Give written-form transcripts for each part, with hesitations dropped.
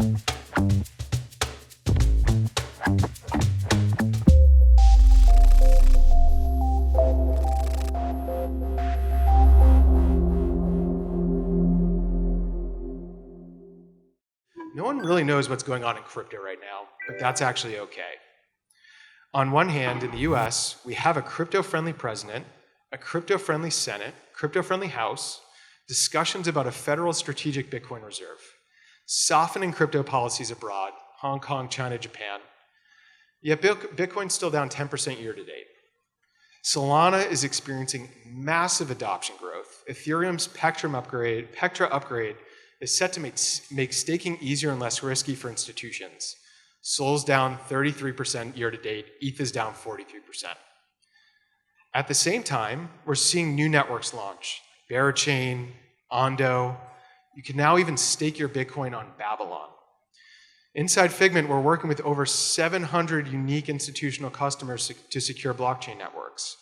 No one really knows what's going on in crypto right now, but that's actually okay. On one hand, in the US, we have a crypto-friendly president, a crypto-friendly Senate, crypto-friendly House, discussions about a federal strategic Bitcoin reserve, softening crypto policies abroad, Hong Kong, China, Japan. Yet Bitcoin's still down 10% year to date. Solana is experiencing massive adoption growth. Ethereum's Pectra upgrade is set to make staking easier and less risky for institutions. Sol's down 33% year to date, ETH is down 43%. At the same time, we're seeing new networks launch. Barachain, Ondo. You can now even stake your Bitcoin on Babylon. Inside Figment, we're working with over 700 unique institutional customers to secure blockchain networks.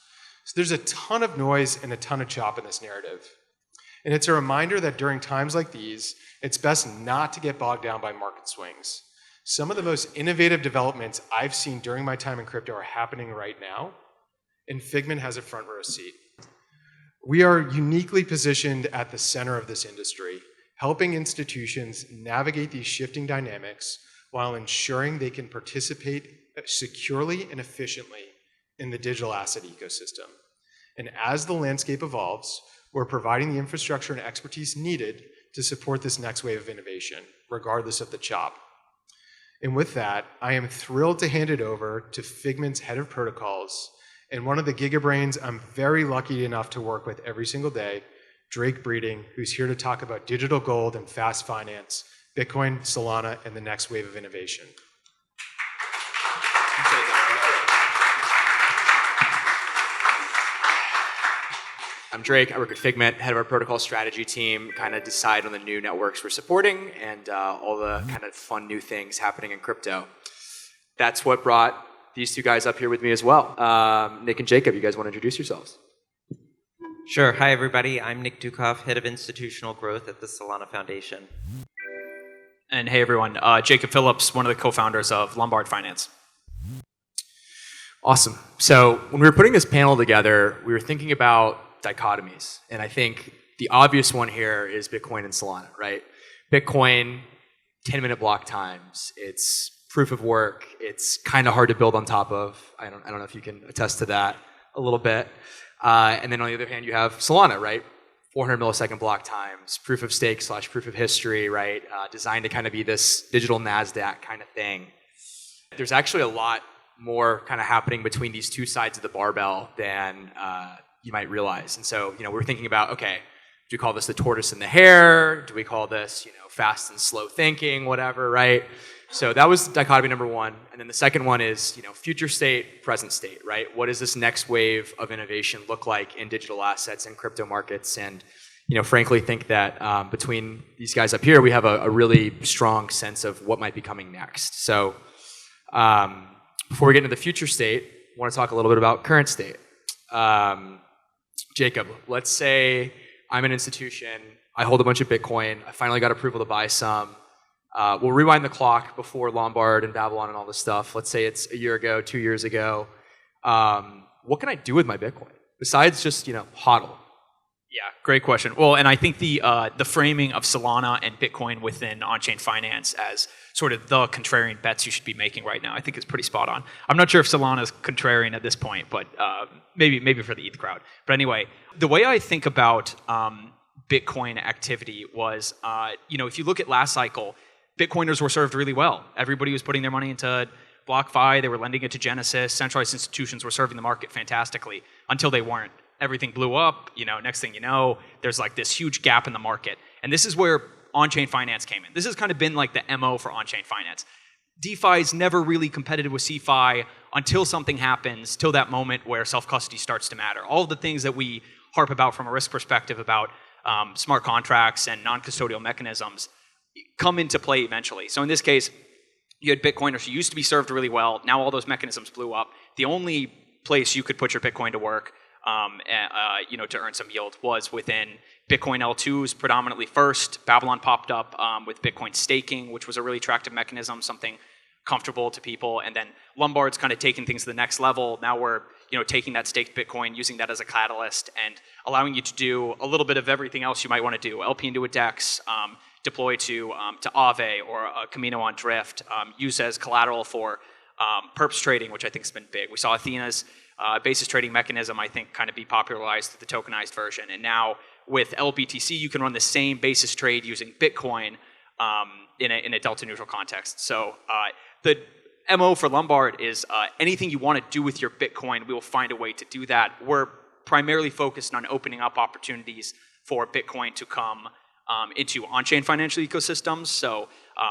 So there's a ton of noise and a ton of chop in this narrative. And it's a reminder that during times like these, it's best not to get bogged down by market swings. Some of the most innovative developments I've seen during my time in crypto are happening right now, and Figment has a front row seat. We are uniquely positioned at the center of this industry, helping institutions navigate these shifting dynamics while ensuring they can participate securely and efficiently in the digital asset ecosystem. And as the landscape evolves, we're providing the infrastructure and expertise needed to support this next wave of innovation, regardless of the chop. And with that, I am thrilled to hand it over to Figment's head of protocols and one of the gigabrains I'm very lucky enough to work with every single day, Drake Breeding, who's here to talk about digital gold and fast finance, Bitcoin, Solana, and the next wave of innovation. I'm Drake. I work at Figment, head of our protocol strategy team, kind of decide on the new networks we're supporting and all the kind of fun new things happening in crypto. That's what brought these two guys up here with me as well. Nick and Jacob, you guys want to introduce yourselves? Sure. Hi, everybody. I'm Nick Ducoff, head of institutional growth at the Solana Foundation. And hey, everyone. Jacob Phillips, one of the co-founders of Lombard Finance. Awesome. So when we were putting this panel together, we were thinking about dichotomies. And I think the obvious one here is Bitcoin and Solana, right? Bitcoin, 10-minute block times. It's proof of work. It's kind of hard to build on top of. I don't know if you can attest to that a little bit. And then on the other hand, you have Solana, right? 400 millisecond block times, proof of stake / proof of history, right? Designed to kind of be this digital Nasdaq kind of thing. There's actually a lot more kind of happening between these two sides of the barbell than you might realize. And so, we're thinking about, okay, do we call this the tortoise and the hare? Do we call this, fast and slow thinking, whatever, right? So that was dichotomy number one. And then the second one is, future state, present state, right? What does this next wave of innovation look like in digital assets and crypto markets? And, frankly, think that between these guys up here, we have a really strong sense of what might be coming next. So before we get into the future state, I want to talk a little bit about current state. Jacob, let's say I'm an institution, I hold a bunch of Bitcoin, I finally got approval to buy some. We'll rewind the clock before Lombard and Babylon and all this stuff. Let's say it's a year ago, 2 years ago. What can I do with my Bitcoin besides just, hodl? Yeah, great question. Well, and I think the framing of Solana and Bitcoin within on-chain finance as sort of the contrarian bets you should be making right now, I think is pretty spot on. I'm not sure if Solana is contrarian at this point, but maybe for the ETH crowd. But anyway, the way I think about Bitcoin activity was, if you look at last cycle, Bitcoiners were served really well. Everybody was putting their money into BlockFi. They were lending it to Genesis. Centralized institutions were serving the market fantastically until they weren't. Everything blew up. Next thing you know, there's like this huge gap in the market. And this is where on-chain finance came in. This has kind of been like the MO for on-chain finance. DeFi is never really competitive with CeFi until something happens, till that moment where self-custody starts to matter. All of the things that we harp about from a risk perspective about smart contracts and non-custodial mechanisms come into play eventually. So in this case, you had Bitcoiners who used to be served really well. Now all those mechanisms blew up. The only place you could put your Bitcoin to work to earn some yield was within Bitcoin L2s predominantly first. Babylon popped up with Bitcoin staking, which was a really attractive mechanism, something comfortable to people. And then Lombard's kind of taking things to the next level. Now we're taking that staked Bitcoin, using that as a catalyst, and allowing you to do a little bit of everything else you might want to do. LP into a DEX, deploy to Aave or a Camino on Drift, use as collateral for perps trading, which I think has been big. We saw Athena's basis trading mechanism, I think, kind of be popularized through the tokenized version. And now with LBTC, you can run the same basis trade using Bitcoin in a delta neutral context. So the MO for Lombard is anything you want to do with your Bitcoin, we will find a way to do that. We're primarily focused on opening up opportunities for Bitcoin to come into on-chain financial ecosystems. So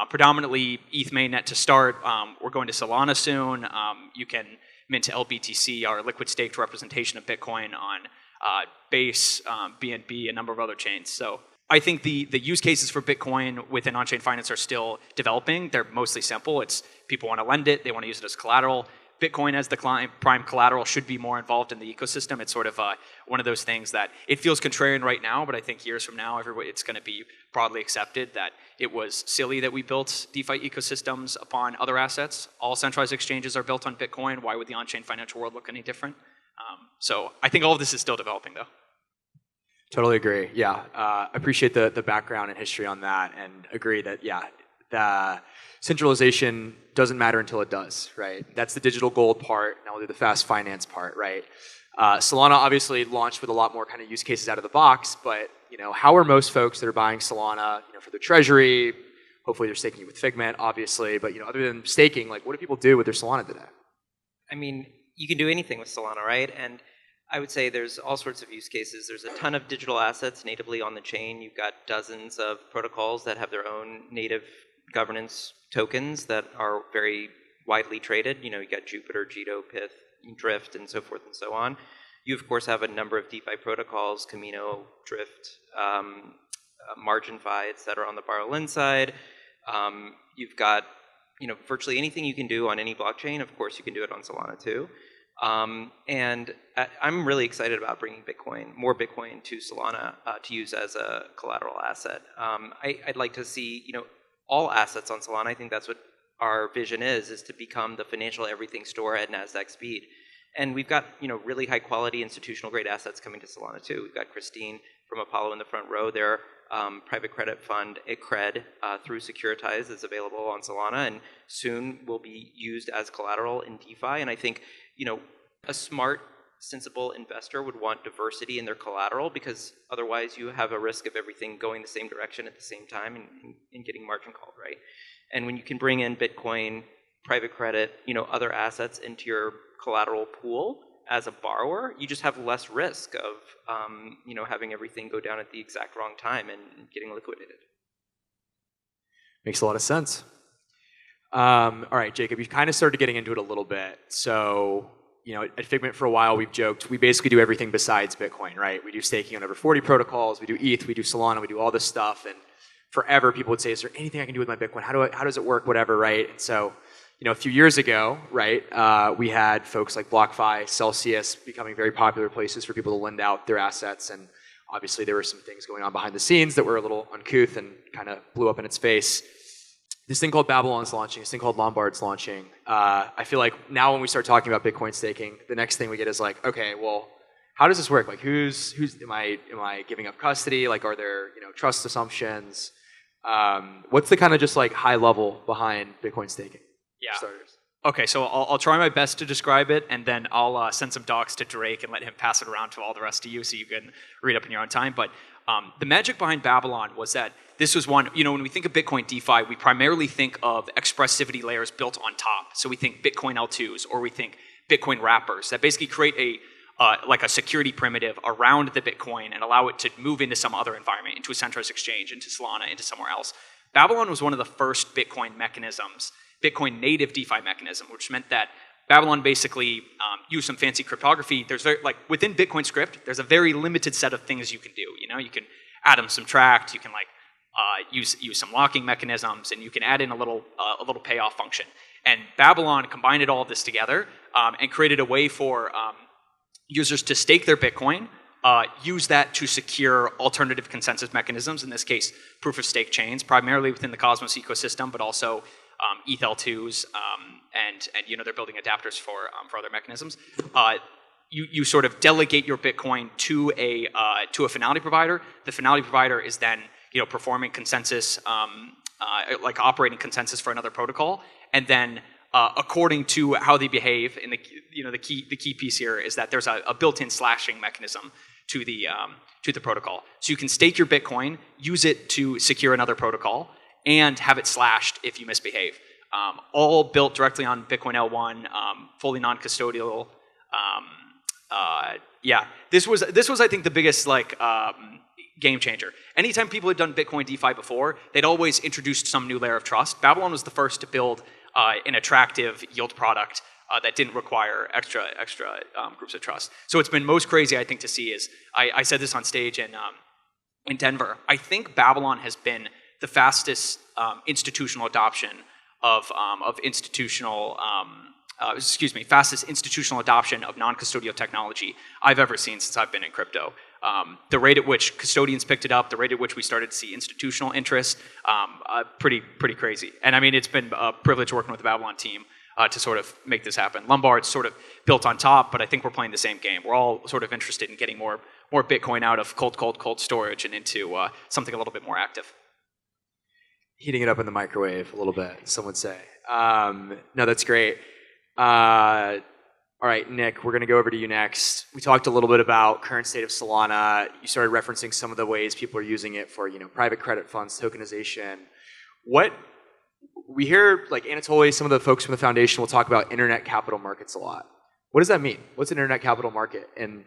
predominantly ETH mainnet to start. We're going to Solana soon. You can mint LBTC, our liquid staked representation of Bitcoin, on Base, BNB, a number of other chains. So I think the use cases for Bitcoin within on-chain finance are still developing. They're mostly simple. It's people want to lend it, they want to use it as collateral. Bitcoin as the prime collateral should be more involved in the ecosystem. It's sort of one of those things that it feels contrarian right now, but I think years from now, it's going to be broadly accepted that it was silly that we built DeFi ecosystems upon other assets. All centralized exchanges are built on Bitcoin. Why would the on-chain financial world look any different? So I think all of this is still developing, though. Totally agree. Yeah, appreciate the background and history on that, and agree that the centralization doesn't matter until it does, right? That's the digital gold part. Now we'll do the fast finance part, right? Solana obviously launched with a lot more kind of use cases out of the box, but how are most folks that are buying Solana, for their treasury? Hopefully they're staking with Figment, obviously, but other than staking, like what do people do with their Solana today? I mean, you can do anything with Solana, right? And I would say there's all sorts of use cases. There's a ton of digital assets natively on the chain. You've got dozens of protocols that have their own native governance tokens that are very widely traded. You got Jupiter, Jito, Pyth, Drift, and so forth and so on. You, of course, have a number of DeFi protocols, Camino, Drift, MarginFi, et cetera, on the borrow-lend side. You've got virtually anything you can do on any blockchain. Of course, you can do it on Solana too. And I'm really excited about bringing more Bitcoin to Solana to use as a collateral asset. I'd like to see, all assets on Solana. I think that's what our vision is to become the financial everything store at Nasdaq speed. And we've got, really high quality institutional grade assets coming to Solana too. We've got Christine from Apollo in the front row there. Private credit fund, Cred, through Securitize is available on Solana and soon will be used as collateral in DeFi. And I think, a smart, sensible investor would want diversity in their collateral because otherwise you have a risk of everything going the same direction at the same time and getting margin called, right? And when you can bring in Bitcoin, private credit, other assets into your collateral pool as a borrower, you just have less risk of, having everything go down at the exact wrong time and getting liquidated. Makes a lot of sense. All right, Jacob, you've kind of started getting into it a little bit. So, at Figment for a while, we've joked, we basically do everything besides Bitcoin, right? We do staking on over 40 protocols, we do ETH, we do Solana, we do all this stuff. And forever, people would say, is there anything I can do with my Bitcoin? How does it work, whatever, right? And so, a few years ago, right, we had folks like BlockFi, Celsius becoming very popular places for people to lend out their assets. And obviously, there were some things going on behind the scenes that were a little uncouth and kind of blew up in its face. This thing called Babylon's launching, this thing called Lombard's launching. I feel like now when we start talking about Bitcoin staking, the next thing we get is like, okay, well, how does this work? Like, who's am I giving up custody? Like, are there trust assumptions? What's the kind of just like high level behind Bitcoin staking? Yeah. Starters. Okay, so I'll try my best to describe it, and then I'll send some docs to Drake and let him pass it around to all the rest of you so you can read up in your own time. But the magic behind Babylon was that this was one, when we think of Bitcoin DeFi, we primarily think of expressivity layers built on top. So we think Bitcoin L2s, or we think Bitcoin wrappers that basically create like a security primitive around the Bitcoin and allow it to move into some other environment, into a centralized exchange, into Solana, into somewhere else. Babylon was one of the first Bitcoin mechanisms, Bitcoin native DeFi mechanism, which meant that Babylon basically used some fancy cryptography. There's within Bitcoin script, there's a very limited set of things you can do. You can add and subtract, you can use some locking mechanisms, and you can add in a little payoff function. And Babylon combined all of this together and created a way for users to stake their Bitcoin, use that to secure alternative consensus mechanisms, in this case, proof of stake chains, primarily within the Cosmos ecosystem, but also ETH-L2s, and they're building adapters for other mechanisms. You sort of delegate your Bitcoin to a finality provider. The finality provider is then performing consensus, like operating consensus for another protocol, and then according to how they behave, and the key piece here is that there's a built-in slashing mechanism to the protocol. So you can stake your Bitcoin, use it to secure another protocol, and have it slashed if you misbehave. All built directly on Bitcoin L1, fully non-custodial. This was I think the biggest game changer. Anytime people had done Bitcoin DeFi before, they'd always introduced some new layer of trust. Babylon was the first to build an attractive yield product that didn't require extra groups of trust. So it's been most crazy, I think, to see is, I said this on stage in Denver, I think Babylon has been the fastest institutional adoption of fastest institutional adoption of non-custodial technology I've ever seen since I've been in crypto. The rate at which custodians picked it up, the rate at which we started to see institutional interest, pretty crazy. And I mean, it's been a privilege working with the Babylon team to sort of make this happen. Lombard's sort of built on top, but I think we're playing the same game. We're all sort of interested in getting more Bitcoin out of cold storage and into something a little bit more active. Heating it up in the microwave a little bit, some would say. No, that's great. All right, Nick, we're going to go over to you next. We talked a little bit about current state of Solana. You started referencing some of the ways people are using it for, private credit funds, tokenization. What we hear, like Anatoly, some of the folks from the foundation will talk about internet capital markets a lot. What does that mean? What's an internet capital market? And,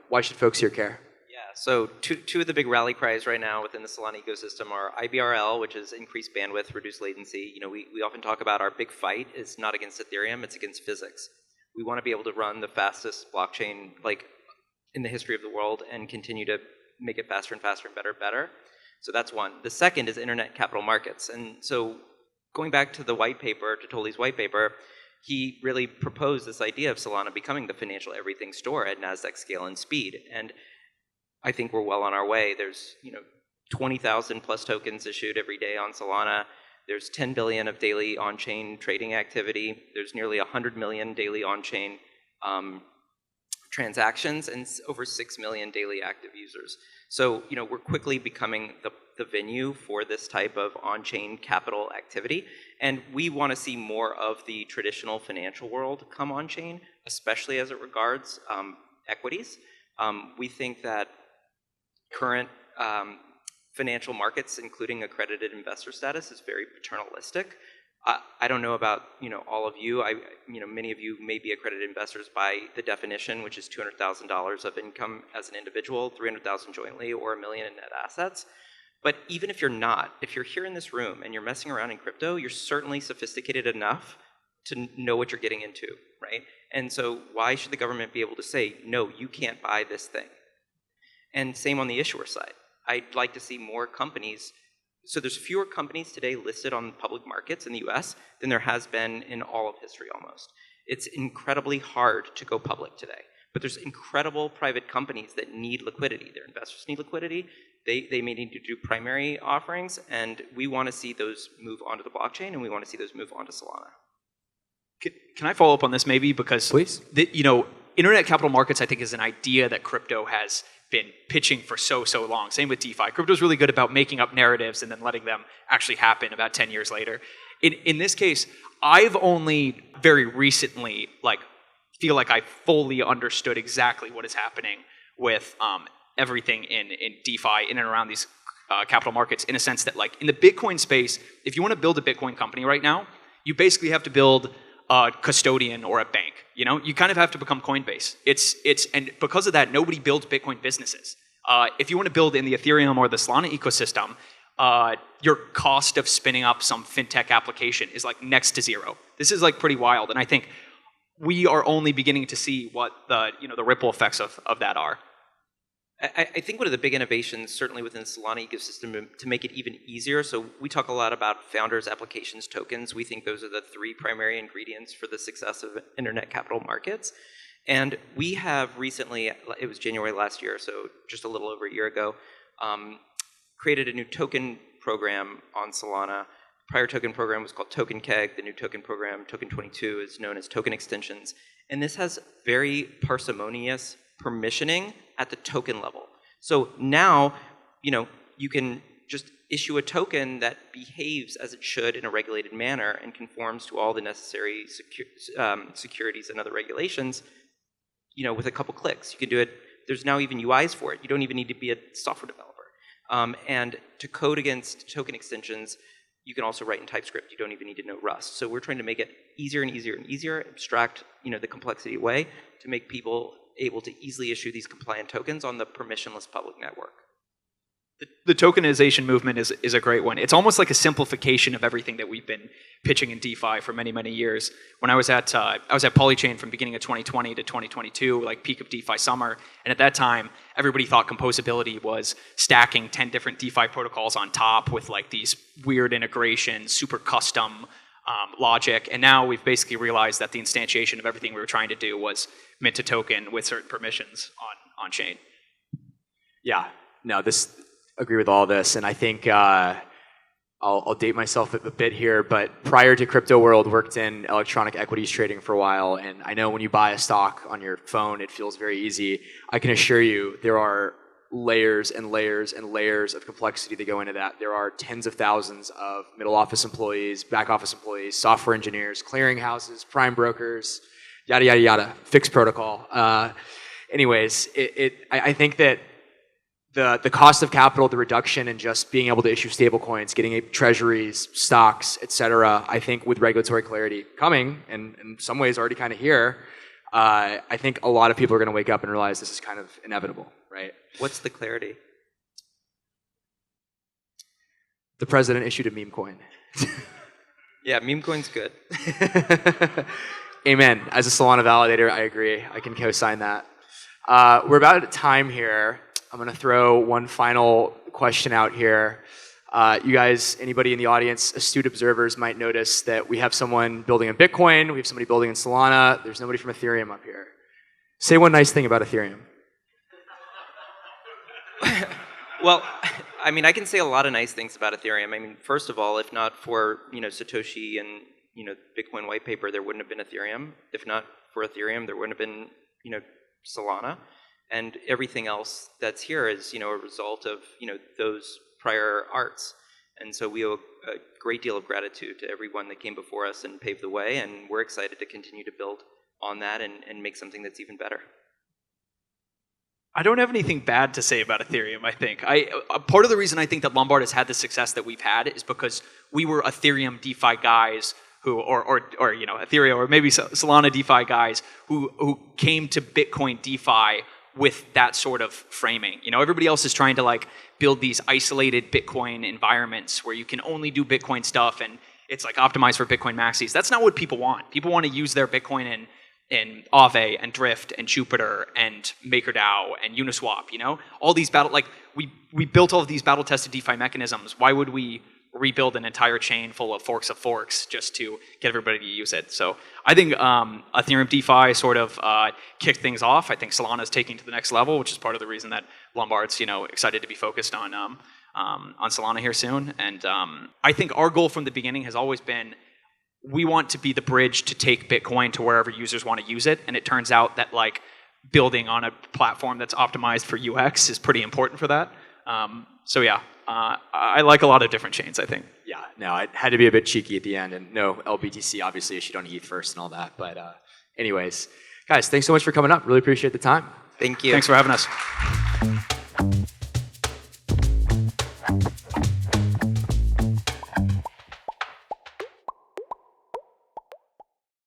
why should folks here care? Yeah, so two of the big rally cries right now within the Solana ecosystem are IBRL, which is increased bandwidth, reduced latency. We often talk about our big fight is not against Ethereum, it's against physics. We want to be able to run the fastest blockchain in the history of the world and continue to make it faster and faster and better. So that's one. The second is internet capital markets. And so going back to the white paper, to Tolly's white paper, he really proposed this idea of Solana becoming the financial everything store at Nasdaq scale and speed. And I think we're well on our way. There's 20,000 plus tokens issued every day on Solana. There's 10 billion of daily on-chain trading activity. There's nearly 100 million daily on-chain transactions and over 6 million daily active users. So we're quickly becoming the venue for this type of on-chain capital activity. And we want to see more of the traditional financial world come on-chain, especially as it regards equities. We think that current financial markets, including accredited investor status, is very paternalistic. I don't know about all of you. Many of you may be accredited investors by the definition, which is $200,000 of income as an individual, $300,000 jointly, or $1 million in net assets. But even if you're not, if you're here in this room and you're messing around in crypto, you're certainly sophisticated enough to know what you're getting into, right? And so why should the government be able to say, no, you can't buy this thing? And same on the issuer side. I'd like to see more companies. So there's fewer companies today listed on public markets in the US than there has been in all of history almost. It's incredibly hard to go public today. But there's incredible private companies that need liquidity. Their investors need liquidity. They may need to do primary offerings, and we want to see those move onto the blockchain, and we want to see those move onto Solana. Can I follow up on this maybe? Because Please. Internet capital markets, I think, is an idea that crypto has been pitching for so long. Same with DeFi. Crypto is really good about making up narratives and then letting them actually happen about 10 years later. In this case, I've only very recently feel like I fully understood exactly what is happening with everything in DeFi in and around these capital markets, in a sense that in the Bitcoin space, if you want to build a Bitcoin company right now, you basically have to build a custodian or a bank. You kind of have to become Coinbase. And because of that, nobody builds Bitcoin businesses. If you want to build in the Ethereum or the Solana ecosystem, your cost of spinning up some fintech application is next to zero. This is pretty wild, and I think we are only beginning to see what the ripple effects of that are. I think one of the big innovations, certainly within the Solana ecosystem, to make it even easier, so we talk a lot about founders, applications, tokens. We think those are the three primary ingredients for the success of internet capital markets. And we have recently, it was January last year, so just a little over a year ago, created a new token program on Solana. The prior token program was called Token Keg. The new token program, Token 22, is known as Token Extensions. And this has very parsimonious permissioning at the token level. So now, you can just issue a token that behaves as it should in a regulated manner and conforms to all the necessary securities and other regulations, with a couple clicks. You can do it. There's now even UIs for it. You don't even need to be a software developer. And to code against token extensions, you can also write in TypeScript. You don't even need to know Rust. So we're trying to make it easier and easier and easier, abstract the complexity away to make people able to easily issue these compliant tokens on the permissionless public network. The tokenization movement is a great one. It's almost like a simplification of everything that we've been pitching in DeFi for many, many years. When I was at Polychain from beginning of 2020 to 2022, like peak of DeFi summer, and at that time, everybody thought composability was stacking 10 different DeFi protocols on top with like these weird integrations, super custom logic. And now we've basically realized that the instantiation of everything we were trying to do was mint to token with certain permissions on chain. Yeah, no, agree with all this, and I think I'll date myself a bit here, but prior to crypto world, worked in electronic equities trading for a while, and I know when you buy a stock on your phone, it feels very easy. I can assure you there are layers and layers and layers of complexity that go into that. There are tens of thousands of middle office employees, back office employees, software engineers, clearing houses, prime brokers, yada, yada, yada, fixed protocol. Anyways, I think that the cost of capital, the reduction in just being able to issue stable coins, getting treasuries, stocks, etc. I think with regulatory clarity coming, and in some ways already kind of here, I think a lot of people are going to wake up and realize this is kind of inevitable, right? What's the clarity? The president issued a meme coin. Yeah, meme coin's good. Amen. As a Solana validator, I agree. I can co-sign that. We're about at time here. I'm going to throw one final question out here. You guys, anybody in the audience, astute observers might notice that we have someone building in Bitcoin, we have somebody building in Solana, there's nobody from Ethereum up here. Say one nice thing about Ethereum. Well, I mean, I can say a lot of nice things about Ethereum. I mean, first of all, if not for, Satoshi and, Bitcoin white paper, there wouldn't have been Ethereum. If not for Ethereum, there wouldn't have been, Solana. And everything else that's here is, a result of, those prior arts. And so we owe a great deal of gratitude to everyone that came before us and paved the way. And we're excited to continue to build on that and make something that's even better. I don't have anything bad to say about Ethereum, I think. Part of the reason I think that Lombard has had the success that we've had is because we were Ethereum DeFi guys who, or Ethereum, or maybe Solana DeFi guys who came to Bitcoin DeFi with that sort of framing. Everybody else is trying to build these isolated Bitcoin environments where you can only do Bitcoin stuff and it's optimized for Bitcoin maxis. That's not what people want. People want to use their Bitcoin in Aave and Drift and Jupiter and MakerDAO and Uniswap, all these we built all of these battle tested DeFi mechanisms. Why would we rebuild an entire chain full of forks just to get everybody to use it? So I think Ethereum DeFi sort of kicked things off. I think Solana is taking to the next level, which is part of the reason that Lombard's excited to be focused on Solana here soon. And I think our goal from the beginning has always been we want to be the bridge to take Bitcoin to wherever users want to use it. And it turns out that building on a platform that's optimized for UX is pretty important for that. So yeah, I like a lot of different chains, I think. Yeah, no, I had to be a bit cheeky at the end, and no, LBTC obviously issued on ETH first and all that. But anyways, guys, thanks so much for coming up. Really appreciate the time. Thank you. Thanks for having us.